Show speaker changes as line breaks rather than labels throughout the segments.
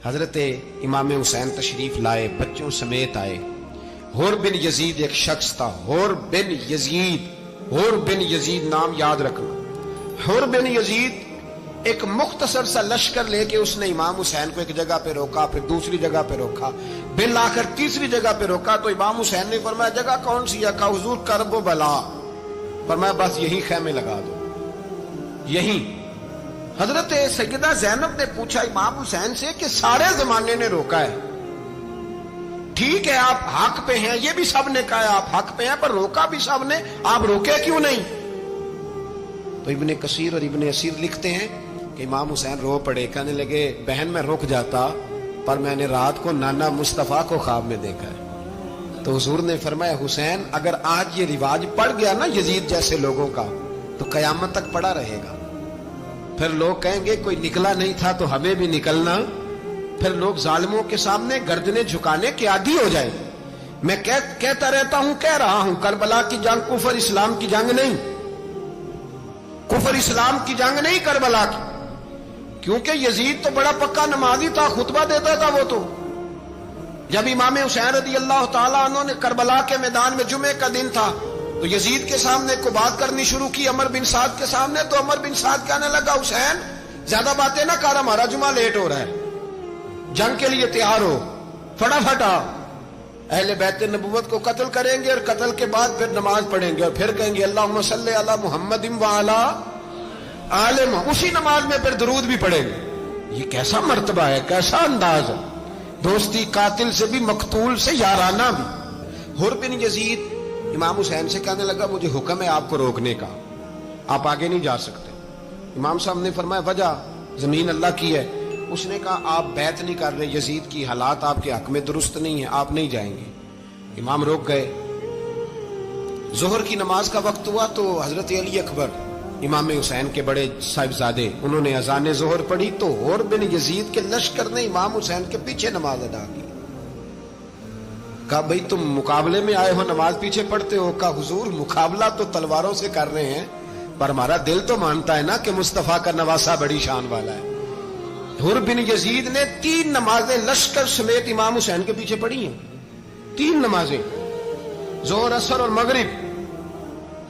حضرت امام حسین تشریف لائے، بچوں سمیت آئے۔ حر بن یزید ایک شخص تھا، حر بن یزید نام یاد رکھنا۔ حر بن یزید ایک مختصر سا لشکر لے کے اس نے امام حسین کو ایک جگہ پہ روکا، پھر دوسری جگہ پہ روکا، بالآخر تیسری جگہ پہ روکا تو امام حسین نے فرمایا جگہ کون سی ہے؟ کہا حضور کرب و بلا۔ فرمایا بس یہی خیمے لگا دو، یہی۔ حضرت سیدہ زینب نے پوچھا امام حسین سے کہ سارے زمانے نے روکا ہے، ٹھیک ہے آپ حق پہ ہیں، یہ بھی سب نے کہا ہے آپ حق پہ ہیں، پر روکا بھی سب نے، آپ روکے کیوں نہیں؟ تو ابن کثیر اور ابن اسیر لکھتے ہیں کہ امام حسین رو پڑے، کہنے لگے بہن میں رک جاتا پر میں نے رات کو نانا مصطفیٰ کو خواب میں دیکھا ہے۔ تو حضور نے فرمایا حسین اگر آج یہ رواج پڑ گیا نا یزید جیسے لوگوں کا تو قیامت تک پڑا رہے گا، پھر لوگ کہیں گے کوئی نکلا نہیں تھا تو ہمیں بھی نکلنا، پھر لوگ ظالموں کے سامنے گردنیں جھکانے کے عادی ہو جائیں۔ میں کہتا رہتا ہوں، کہہ رہا ہوں، کربلا کی جنگ کفر اسلام کی جنگ نہیں، کفر اسلام کی جنگ نہیں کربلا کی، کیونکہ یزید تو بڑا پکا نمازی تھا، خطبہ دیتا تھا۔ وہ تو جب امام حسین رضی اللہ تعالیٰ عنہ نے کربلا کے میدان میں جمعے کا دن تھا تو یزید کے سامنے کو بات کرنی شروع کی، عمر بن سعد کے سامنے، تو عمر بن سعد کہنے لگا حسین زیادہ باتیں نہ کر، ہمارا جمعہ لیٹ ہو رہا ہے، جنگ کے لیے تیار ہو، فٹافٹ آ، اہل بیت نبوت کو قتل کریں گے اور قتل کے بعد پھر نماز پڑھیں گے اور پھر کہیں گے اللہم صلی علی محمد وعلی آل محمد، اسی نماز میں پھر درود بھی پڑھیں گے۔ یہ کیسا مرتبہ ہے، کیسا انداز ہے، دوستی قاتل سے بھی مقتول سے یارانہ بھی۔ حر بن یزید امام حسین سے کہنے لگا مجھے حکم ہے آپ کو روکنے کا، آپ آگے نہیں جا سکتے۔ امام صاحب نے فرمایا وجہ؟ زمین اللہ کی ہے۔ اس نے کہا آپ بیعت نہیں کر رہے، یزید کی حالات آپ کے حق میں درست نہیں ہیں، آپ نہیں جائیں گے۔ امام روک گئے۔ ظہر کی نماز کا وقت ہوا تو حضرت علی اکبر امام حسین کے بڑے صاحبزادے انہوں نے اذان ظہر پڑھی تو حر بن یزید کے لشکر نے امام حسین کے پیچھے نماز ادا کی۔ کہا بھئی تم مقابلے میں آئے ہو نماز پیچھے پڑھتے ہو؟ کہا حضور مقابلہ تو تلواروں سے کر رہے ہیں پر ہمارا دل تو مانتا ہے نا کہ مصطفیٰ کا نواسہ بڑی شان والا ہے۔ حر بن یزید نے 3 نمازیں لشکر سمیت امام حسین کے پیچھے پڑھی ہیں، 3 نمازیں، ظہر اثر اور مغرب۔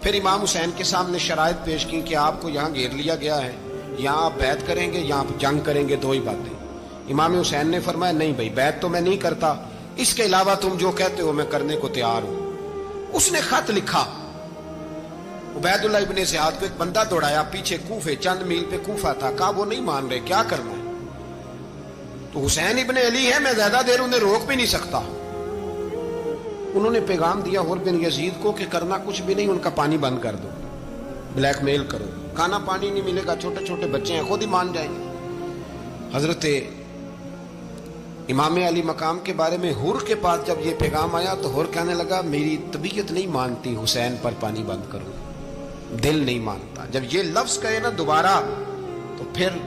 پھر امام حسین کے سامنے شرائط پیش کی کہ آپ کو یہاں گھیر لیا گیا ہے، یہاں آپ بیعت کریں گے یا آپ جنگ کریں گے، 2 ہی باتیں۔ امام حسین نے فرمایا نہیں بھائی بیعت تو میں نہیں کرتا، اس کے علاوہ تم جو کہتے ہو میں کرنے کو تیار ہوں۔ اس نے خط لکھا، عبید اللہ ابن زیاد کو ایک بندہ دوڑایا پیچھے کوفے، چند میل پہ کوفہ تھا، کہا وہ نہیں مان رہے، کیا کرنا ہے؟ تو حسین ابن علی ہے، میں زیادہ دیر انہیں روک بھی نہیں سکتا۔ انہوں نے پیغام دیا حر بن یزید کو کہ کرنا کچھ بھی نہیں، ان کا پانی بند کر دو، بلیک میل کرو، کھانا پانی نہیں ملے گا، چھوٹے چھوٹے بچے ہیں، خود ہی مان جائیں گے۔ حضرت امام علی مقام کے بارے میں حر کے پاس جب یہ پیغام آیا تو حر کہنے لگا میری طبیعت نہیں مانتی حسین پر پانی بند کرو، دل نہیں مانتا۔ جب یہ لفظ کہے نا دوبارہ تو پھر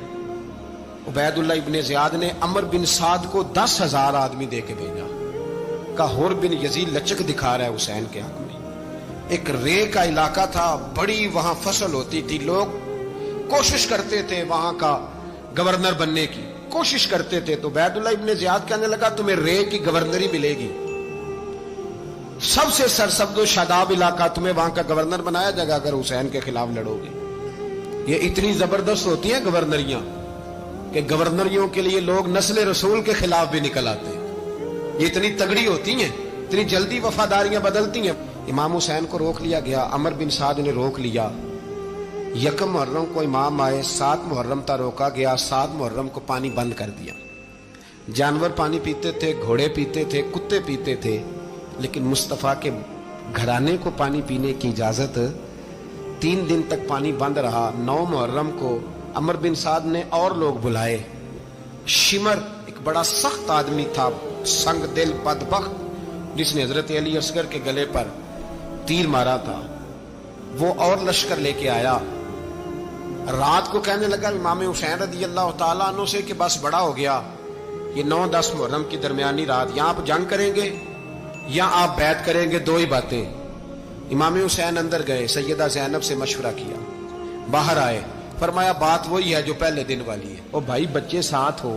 عبید اللہ ابن زیاد نے عمر بن سعد کو 10,000 آدمی دے کے بھیجا، کہا حر بن یزید لچک دکھا رہا ہے حسین کے حق میں۔ ایک رے کا علاقہ تھا، بڑی وہاں فصل ہوتی تھی، لوگ کوشش کرتے تھے وہاں کا گورنر بننے کی، کوشش کرتے تھے۔ تو عبید اللہ ابن زیاد کہنے لگا تمہیں رے کی گورنری ملے گی، سب سے سرسبز و شاداب علاقہ، تمہیں وہاں کا گورنر بنایا جائے گا اگر حسین کے خلاف لڑو گے۔ یہ اتنی زبردست ہوتی ہیں گورنریاں کہ گورنریوں کے لیے لوگ نسل رسول کے خلاف بھی نکل آتے ہیں، یہ اتنی تگڑی ہوتی ہیں، اتنی جلدی وفاداریاں بدلتی ہیں۔ امام حسین کو روک لیا گیا، عمر بن سعد نے روک لیا۔ 1 محرم کو امام آئے، 7 محرم تا روکا گیا، 7 محرم کو پانی بند کر دیا۔ جانور پانی پیتے تھے، گھوڑے پیتے تھے، کتے پیتے تھے، لیکن مصطفیٰ کے گھرانے کو پانی پینے کی اجازت 3 دن تک پانی بند رہا۔ 9 محرم کو عمر بن سعد نے اور لوگ بلائے۔ شمر ایک بڑا سخت آدمی تھا، سنگ دل بدبخت، جس نے حضرت علی اصغر کے گلے پر تیر مارا تھا، وہ اور لشکر لے کے آیا۔ رات کو کہنے لگا امام حسین رضی اللہ تعالیٰ عنہ سے کہ بس بڑا ہو گیا، یہ 9-10 محرم کی درمیانی رات، یہاں آپ جنگ کریں گے یا آپ بیعت کریں گے، 2 ہی باتیں۔ امام حسین اندر گئے، سیدہ زینب سے مشورہ کیا، باہر آئے، فرمایا بات وہی ہے جو پہلے دن والی ہے۔ او بھائی بچے ساتھ ہو،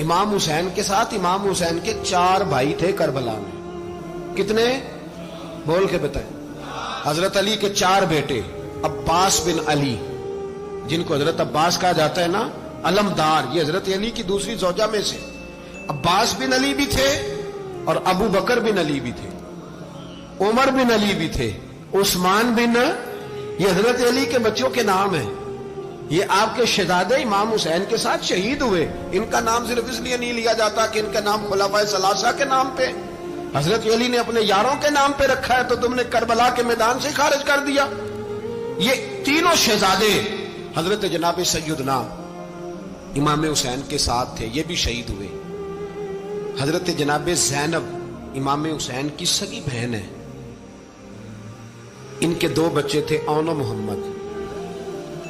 امام حسین کے ساتھ امام حسین کے 4 بھائی تھے کربلا میں. کتنے؟ بول کے بتائیں. حضرت علی کے 4 بیٹے، عباس بن علی جن کو حضرت عباس کہا جاتا ہے نا، علمدار، یہ حضرت علی کی دوسری زوجہ میں سے. عباس بن علی بھی تھے اور ابو بکر بن علی بھی تھے، عمر بن علی بھی تھے، عثمان بن، یہ حضرت علی کے بچوں کے نام ہیں. یہ آپ کے شہزادے امام حسین کے ساتھ شہید ہوئے. ان کا نام صرف اس لیے نہیں لیا جاتا کہ ان کا نام خلفائے ثلاثہ کے نام پہ، حضرت علی نے اپنے یاروں کے نام پہ رکھا ہے تو تم نے کربلا کے میدان سے خارج کر دیا. یہ تینوں شہزادے حضرت جناب سیدنا امام حسین کے ساتھ تھے، یہ بھی شہید ہوئے. حضرت جناب زینب امام حسین کی سگی بہن ہے. ان کے 2 بچے تھے، اون و محمد.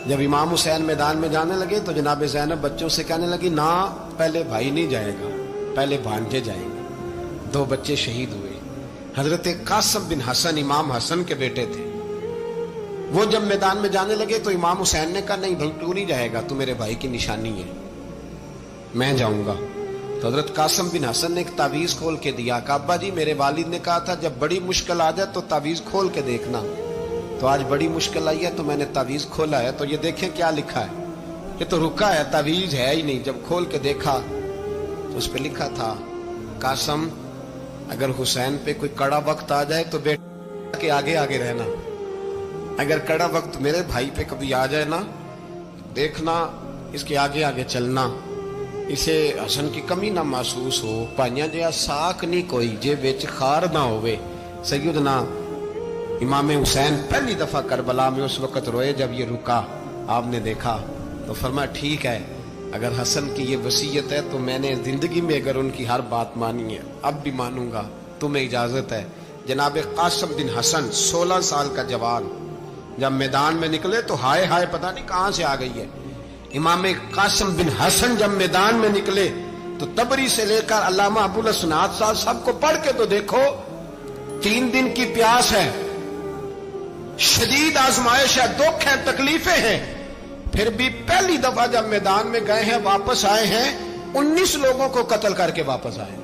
جب امام حسین میدان میں جانے لگے تو جناب زینب بچوں سے کہنے لگی، نہ پہلے بھائی نہیں جائے گا، پہلے بھانجے جائیں گے. 2 بچے شہید ہوئے. حضرت قاسم بن حسن امام حسن کے بیٹے تھے. وہ جب میدان میں جانے لگے تو امام حسین نے کہا، نہیں بھائی تو نہیں جائے گا، تو میرے بھائی کی نشانی ہے، میں جاؤں گا. تو حضرت قاسم بن حسن نے ایک تعویذ کھول کے دیا کہ ابا جی میرے والد نے کہا تھا جب بڑی مشکل آ جائے تو تعویذ کھول کے دیکھنا. تو آج بڑی مشکل آئی ہے تو میں نے تعویذ کھولا ہے، تو یہ دیکھیں کیا لکھا ہے. یہ تو رکا ہے، تعویذ ہے ہی نہیں. جب کھول کے دیکھا تو اس پہ لکھا تھا، قاسم اگر حسین پہ کوئی کڑا وقت آ جائے تو بیٹا کے آگے آگے رہنا، اگر کڑا وقت میرے بھائی پہ کبھی آ جائے نا، دیکھنا اس کے آگے آگے چلنا، اسے حسن کی کمی نہ محسوس ہو. پائیاں جہاں ساک نہیں کوئی جے وچ خار نہ ہوئے. سیدنا امام حسین پہلی دفعہ کربلا میں اس وقت روئے جب یہ رکا. آپ نے دیکھا تو فرمایا ٹھیک ہے، اگر حسن کی یہ وصیت ہے تو میں نے زندگی میں اگر ان کی ہر بات مانی ہے اب بھی مانوں گا، تمہیں اجازت ہے. جناب قاسم بن حسن 16 سال کا جوان جب میدان میں نکلے تو ہائے ہائے پتہ نہیں کہاں سے آ گئی ہے. امام قاسم بن حسن جب میدان میں نکلے تو تبری سے لے کر علامہ ابو الاسناد صاحب سب کو پڑھ کے تو دیکھو، 3 دن کی پیاس ہے، شدید آزمائش ہے، دکھ ہے، تکلیفیں ہیں، پھر بھی پہلی دفعہ جب میدان میں گئے ہیں واپس آئے ہیں 19 لوگوں کو قتل کر کے واپس آئے.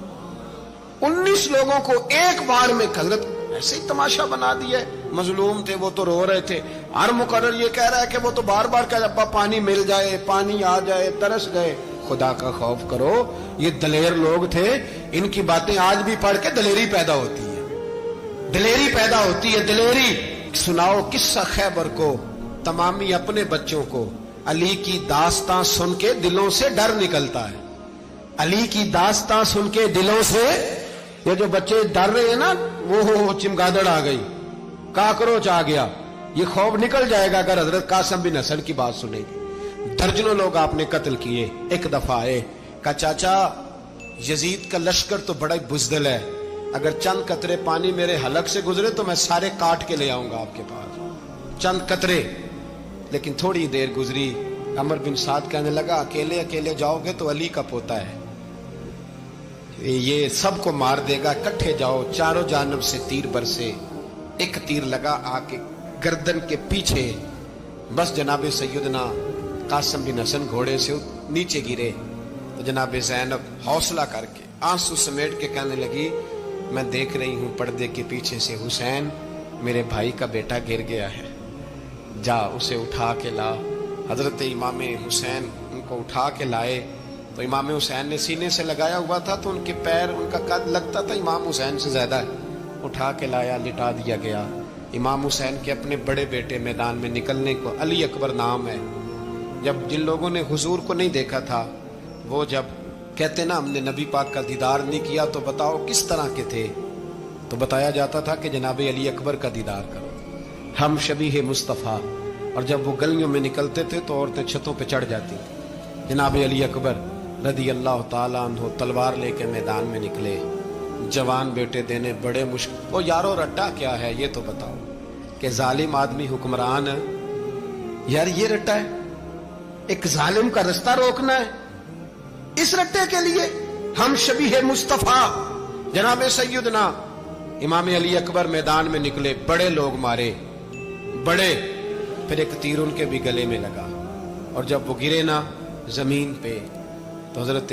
19 لوگوں کو ایک بار میں حضرت ایسے ہی تماشا بنا دیا. مظلوم تھے وہ تو رو رہے تھے. ہر مقرر یہ کہہ رہا ہے کہ وہ تو بار بار کہہ ابا پانی مل جائے، پانی آ جائے، ترس گئے. خدا کا خوف کرو، یہ دلیر لوگ تھے. ان کی باتیں آج بھی پڑھ کے دلیری پیدا ہوتی ہے، دلیری پیدا ہوتی ہے، دلیری. سناؤ قصہ خیبر کو تمامی اپنے بچوں کو. علی کی داستان سن کے دلوں سے ڈر نکلتا ہے. علی کی داستان سن کے دلوں سے یہ جو بچے ڈر رہے ہیں نا، وہ چمگادڑ آ گئی، کاکروچ آ گیا، یہ خوف نکل جائے گا اگر حضرت قاسم بن حسن کی بات سنیں گے. درجنوں لوگ آپ نے قتل کیے. ایک دفعہ آئے، کہا چاچا یزید کا لشکر تو بڑا بزدل ہے، اگر چند قطرے پانی میرے حلق سے گزرے تو میں سارے کاٹ کے لے آؤں گا آپ کے پاس، چند قطرے. لیکن تھوڑی دیر گزری، عمر بن سعد کہنے لگا اکیلے اکیلے جاؤ گے تو علی کا پوتا ہے، یہ سب کو مار دے گا، اکٹھے جاؤ. چاروں جانب سے تیر برسے. ایک تیر لگا آ کے گردن کے پیچھے، بس جناب سیدنا قاسم بن حسن گھوڑے سے نیچے گرے. تو جناب زینب حوصلہ کر کے آنسو سمیٹ کے کہنے لگی میں دیکھ رہی ہوں پردے کے پیچھے سے حسین میرے بھائی کا بیٹا گر گیا ہے، جا اسے اٹھا کے لا. حضرت امام حسین ان کو اٹھا کے لائے تو امام حسین نے سینے سے لگایا ہوا تھا تو ان کے پیر، ان کا قد لگتا تھا امام حسین سے زیادہ ہے. اٹھا کے لایا، لٹا دیا گیا. امام حسین کے اپنے بڑے بیٹے میدان میں نکلنے کو، علی اکبر نام ہے، جب جن لوگوں نے حضور کو نہیں دیکھا تھا وہ جب کہتے نا ہم نے نبی پاک کا دیدار نہیں کیا تو بتاؤ کس طرح کے تھے، تو بتایا جاتا تھا کہ جناب علی اکبر کا دیدار کرو، ہم شبیہ مصطفیٰ. اور جب وہ گلیوں میں نکلتے تھے تو عورتیں چھتوں پہ چڑھ جاتی تھیں. جناب علی اکبر رضی اللہ تعالیٰ عنہ تلوار لے کے میدان میں نکلے، جوان بیٹے دینے بڑے مشکل. وہ یارو رٹا کیا ہے یہ تو بتاؤ، کہ ظالم آدمی حکمران ہے یار، یہ رٹا ہے، ایک ظالم کا رستہ روکنا ہے. اس رٹے کے لیے ہم شبیہ مصطفیٰ جناب سیدنا امام علی اکبر میدان میں نکلے، بڑے لوگ مارے، بڑے. پھر ایک تیر ان کے بھی گلے میں لگا اور جب وہ گرے نا زمین پہ تو حضرت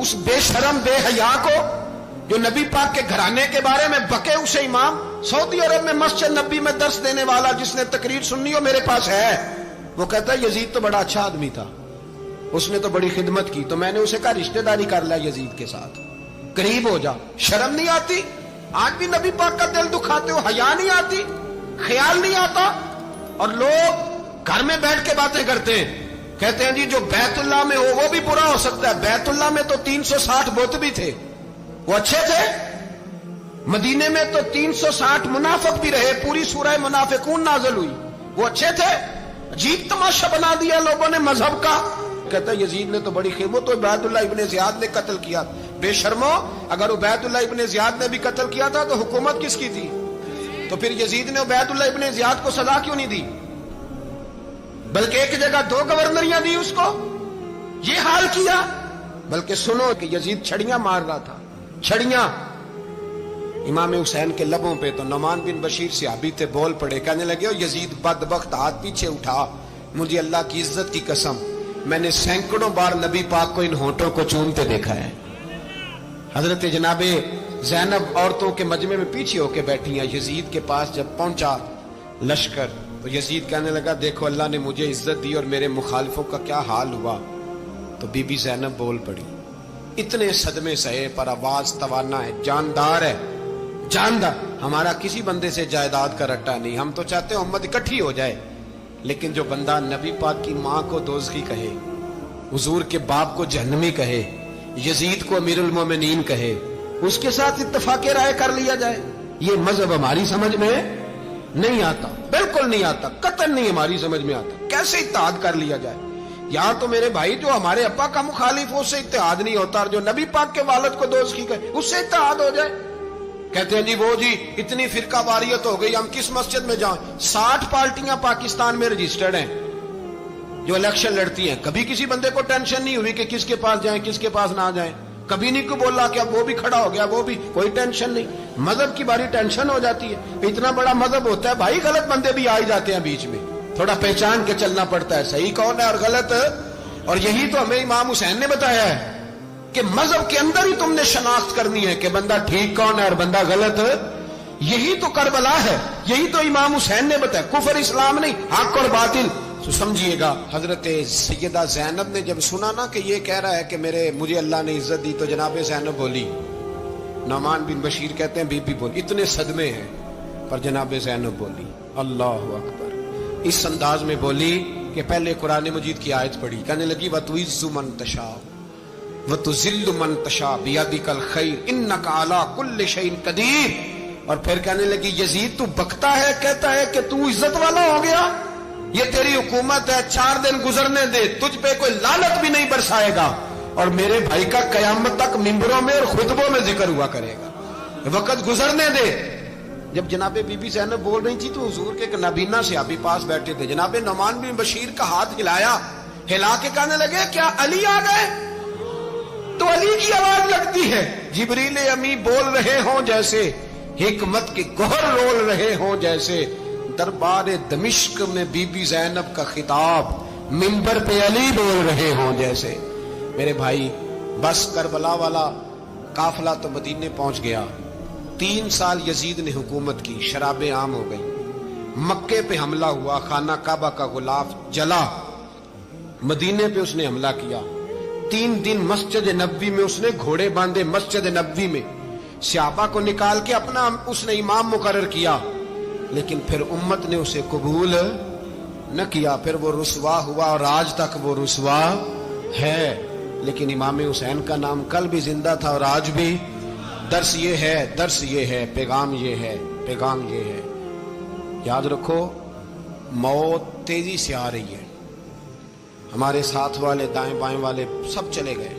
اس بے شرم بے حیا کو جو نبی پاک کے گھرانے کے بارے میں بکے، اسے امام سعودی عرب میں مسجد نبی میں درس دینے والا جس نے تقریر سننی ہو میرے پاس ہے، وہ کہتا ہے یزید تو بڑا اچھا آدمی تھا، اس نے تو بڑی خدمت کی، تو میں نے اسے کہا رشتہ داری کر لیا یزید کے ساتھ، قریب ہو جا۔ شرم نہیں آتی؟ آج بھی نبی پاک کا دل دکھاتے ہو، حیا نہیں آتی، خیال نہیں آتا؟ اور لوگ گھر میں بیٹھ کے باتیں کرتے ہیں، کہتے ہیں جی جو بیت اللہ میں ہو وہ بھی برا ہو سکتا ہے۔ بیت اللہ میں تو 360 بت بھی تھے، وہ اچھے تھے۔ مدینے میں تو 360 منافق بھی رہے، پوری سورہ منافقون نازل ہوئی، وہ اچھے تھے۔ عجیب تماشا بنا دیا لوگوں نے مذہب کا۔ کہتا ہے یزید نے تو بڑی خدمت، تو عبید اللہ ابن زیاد نے قتل کیا۔ بے شرمو، اگر عبید اللہ ابن زیاد نے بھی قتل کیا تھا تو حکومت کس کی تھی؟ تو پھر یزید نے عبید اللہ ابن زیاد کو سزا کیوں نہیں دی؟ بلکہ ایک جگہ 2 گورنریاں دی اس کو، یہ حال کیا۔ بلکہ سنو کہ یزید چھڑیاں مار رہا تھا، چھڑیاں۔ امام حسین کے لبوں پہ تو نعمان بن بشیر صحابی تھے، بول پڑے، کہنے لگے او یزید بدبخت، ہاتھ پیچھے اٹھا، مجھے اللہ کی عزت کی قسم میں نے سینکڑوں بار نبی پاک کو ان ہونٹوں کو چومتے دیکھا ہے۔ حضرت جناب زینب عورتوں کے مجمع میں پیچھے ہو کے بیٹھی ہیں، یزید کے پاس جب پہنچا لشکر تو یزید کہنے لگا دیکھو اللہ نے مجھے عزت دی اور میرے مخالفوں کا کیا حال ہوا۔ تو بی بی زینب بول پڑی، اتنے صدمے سہے پر آواز توانا ہے، جاندار ہے، جاندار۔ ہمارا کسی بندے سے جائیداد کا رٹا نہیں، ہم تو چاہتے ہیں امت اکٹھی ہو جائے، لیکن جو بندہ نبی پاک کی ماں کو دوزخی کہے، حضور کے باپ کو جہنمی کہے، یزید کو امیر المومنین کہے، اس کے ساتھ اتفاق رائے کر لیا جائے، یہ مذہب ہماری سمجھ میں نہیں آتا، بالکل نہیں آتا، قطعاً نہیں ہماری سمجھ میں آتا۔ کیسے اتحاد کر لیا جائے؟ یہاں تو میرے بھائی جو ہمارے ابا کا مخالف ہو اس سے اتحاد نہیں ہوتا، اور جو نبی پاک کے والد کو دوزخی کہے اس سے اتحاد ہو جائے۔ کہتے ہیں جی وہ جی اتنی فرقہ واریت ہو گئی، ہم کس مسجد میں جائیں؟ 60 پارٹیاں پاکستان میں رجسٹرڈ ہیں جو الیکشن لڑتی ہیں، کبھی کسی بندے کو ٹینشن نہیں ہوئی کہ کس کے پاس جائیں کس کے پاس نہ جائیں، کبھی نہیں کو بولا کہ اب وہ بھی کھڑا ہو گیا، وہ بھی، کوئی ٹینشن نہیں۔ مذہب کی باری ٹینشن ہو جاتی ہے، اتنا بڑا مذہب ہوتا ہے بھائی، غلط بندے بھی آ ہی جاتے ہیں بیچ میں، تھوڑا پہچان کے چلنا پڑتا ہے صحیح کون ہے اور غلط۔ اور یہی تو ہمیں امام حسین نے بتایا ہے کہ مذہب کے اندر ہی تم نے شناخت کرنی ہے کہ بندہ ٹھیک کون ہے اور بندہ غلط۔ یہی تو کربلا ہے، یہی تو امام حسین نے بتایا، کفر اسلام نہیں، حق اور باطل۔ تو سمجھیے گا حضرت سیدہ زینب نے جب سنا نا کہ یہ کہہ رہا ہے کہ مجھے اللہ نے عزت دی، تو جناب زینب بولی، نعمان بن بشیر کہتے ہیں بی بی بولی، اتنے صدمے ہیں پر جناب زینب بولی اللہ اکبر، اس انداز میں بولی کہ پہلے قرآن مجید کی آیت پڑھی، کہنے لگی وَتُعِزُّ مَن تَشَاءُ وَتُذِلُّ مَن تَشَاءُ بِيَدِكَ الْخَيْرُ إِنَّكَ عَلَىٰ كُلِّ شَيْءٍ قَدِيرٌ۔ اور پھر کہنے لگی یزید تو بکتا ہے، کہتا ہے کہ تو عزت والا ہو گیا، یہ تیری حکومت ہے، 4 دن گزرنے دے، تجھ پہ کوئی لعنت بھی نہیں برسائے گا، اور میرے بھائی کا قیامت تک ممبروں میں اور خطبوں میں ذکر ہوا کرے گا، وقت گزرنے دے۔ جب جناب بی بی زینب بول رہی تھی تو حضور کے ایک نابینا صحابی پاس بیٹھے تھے، جناب نعمان بن بشیر کا ہاتھ ہلایا، ہلا کے کہنے لگے کیا علی آ گئے؟ تو علی کی آواز لگتی ہے، جبریل امی بول رہے ہوں جیسے، حکمت کے گوہر رول رہے ہوں جیسے، دربار دمشق میں بی بی زینب کا خطاب، منبر پہ علی بول رہے ہوں جیسے۔ میرے بھائی بس کربلا والا قافلہ تو مدینے پہنچ گیا، 3 سال یزید نے حکومت کی، شرابیں عام ہو گئی، مکے پہ حملہ ہوا، خانہ کعبہ کا غلاف جلا، مدینے پہ اس نے حملہ کیا، 3 دن مسجد نبوی میں اس نے گھوڑے باندھے، مسجد نبوی میں صحابہ کو نکال کے اپنا اس نے امام مقرر کیا، لیکن پھر امت نے اسے قبول نہ کیا، پھر وہ رسوا ہوا اور آج تک وہ رسوا ہے۔ لیکن امام حسین کا نام کل بھی زندہ تھا اور آج بھی۔ درس یہ ہے، پیغام یہ ہے، پیغام یہ ہے، یاد رکھو موت تیزی سے آ رہی ہے، ہمارے ساتھ والے دائیں بائیں والے سب چلے گئے،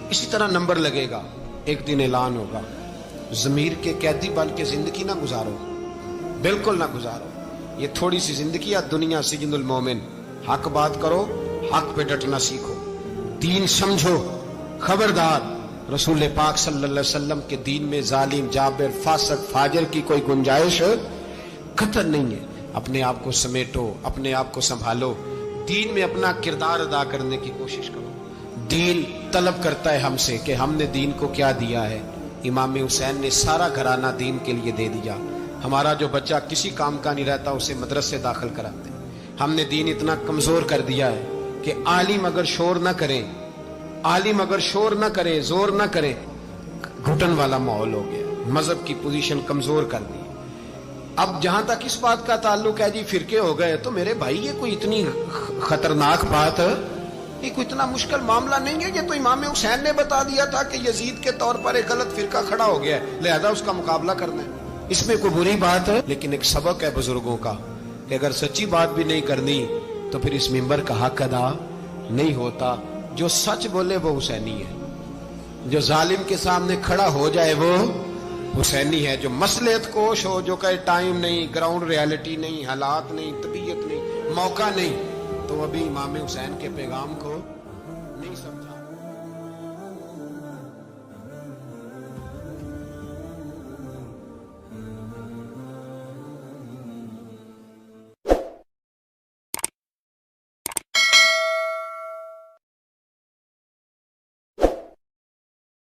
اسی طرح نمبر لگے گا، ایک دن اعلان ہوگا۔ ضمیر کے قیدی بن کے زندگی نہ گزارو، بالکل نہ گزارو، یہ تھوڑی سی زندگی ہے دنیا سجن المومن۔ حق بات کرو، حق پہ ڈٹنا سیکھو، دین سمجھو، خبردار رسول پاک صلی اللہ علیہ وسلم کے دین میں ظالم، جابر، فاسق، فاجر کی کوئی گنجائش قطعاً نہیں ہے۔ اپنے آپ کو سمیٹو، اپنے آپ کو سنبھالو، دین میں اپنا کردار ادا کرنے کی کوشش کرو، دین طلب کرتا ہے ہم سے کہ ہم نے دین کو کیا دیا ہے. امام حسین نے سارا گھرانہ دین کے لیے دے دیا. ہمارا جو بچہ کسی کام کا نہیں رہتا اسے مدرسے داخل کراتے ہیں. ہم نے دین اتنا کمزور کر دیا ہے کہ عالم اگر شور نہ کرے، عالم اگر شور نہ کرے، زور نہ کرے، گھٹن والا ماحول ہو گیا. مذہب کی پوزیشن کمزور کر دی. اب جہاں تک اس بات کا تعلق ہے جی فرقے ہو گئے، تو میرے بھائی یہ کوئی اتنی خطرناک بات ہے، یہ کوئی اتنا مشکل معاملہ نہیں ہے. یہ تو امام حسین نے بتا دیا تھا کہ یزید کے طور پر ایک غلط فرقہ کھڑا ہو گیا ہے، لہذا اس کا مقابلہ کرنا ہے. اس میں کوئی بری بات ہے؟ لیکن ایک سبق ہے بزرگوں کا کہ اگر سچی بات بھی نہیں کرنی تو پھر اس منبر کا حق ادا نہیں ہوتا. جو سچ بولے وہ حسینی ہے، جو ظالم کے سامنے کھڑا ہو جائے وہ حسینی ہے. جو مصلحت کوش ہو، جو کہے ٹائم نہیں، گراؤنڈ ریالٹی نہیں، حالات نہیں، طبیعت نہیں، موقع نہیں، تو ابھی امام حسین کے پیغام کو